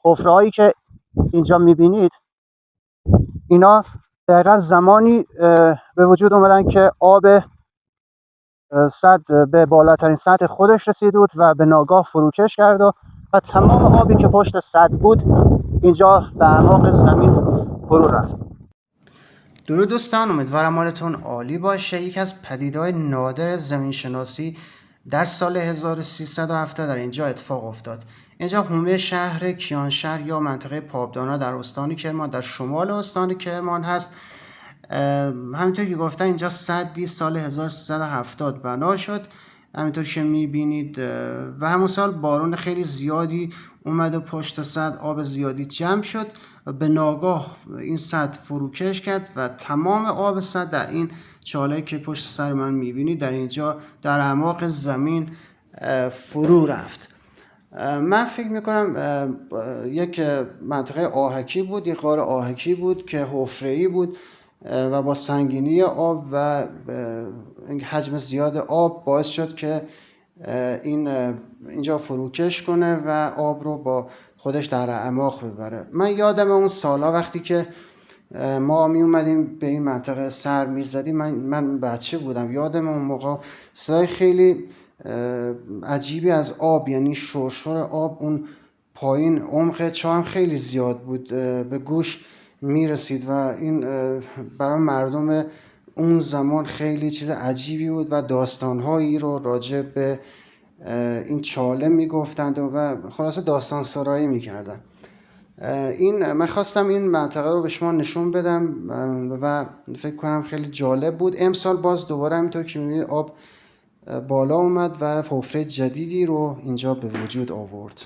حفره‌هایی که اینجا میبینید اینا دقیقا زمانی به وجود اومدن که آب سد به بالاترین سطح خودش رسید بود و به ناگاه فروکش کرد و تمام آبی که پشت سد بود اینجا به اعماق زمین فرو رفت. درود دوستان، امیدوارم حالتون عالی باشه. یکی از پدیده‌های نادر زمین شناسی در سال 1370 در اینجا اتفاق افتاد. اینجا حومه شهر کیانشهر یا منطقه پابدانا در استان کرمان در شمال استان کرمان هست. همینطور که گفتن اینجا سدی سال 1370 بنا شد، همینطور که میبینید، و همون سال بارون خیلی زیادی اومد و پشت سد آب زیادی جمع شد و به ناگاه این سد فروکش کرد و تمام آب سد در این چاله که پشت سر من میبینید در اینجا در اعماق زمین فرو رفت. من فکر میکنم یک منطقه آهکی بود، یک غار آهکی بود که حفره‌ای بود و با سنگینی آب و حجم زیاد آب باعث شد که اینجا فروکش کنه و آب رو با خودش در اعماق ببره. من یادم اون سالا وقتی که ما می اومدیم به این منطقه سر می زدیم، من بچه بودم، یادم اون موقع صدای خیلی عجیبی از آب، یعنی شرشر آب اون پایین عمق چاه خیلی زیاد بود، به گوش می رسید و این برای مردم اون زمان خیلی چیز عجیبی بود و داستانهایی رو راجع به این چاله می گفتند و خلاصه داستان سرایی می کردن. من خواستم این منطقه رو به شما نشون بدم و فکر کنم خیلی جالب بود. امسال باز دوباره همینطور که می‌بینید آب بالا اومد و حفره جدیدی رو اینجا به وجود آورد.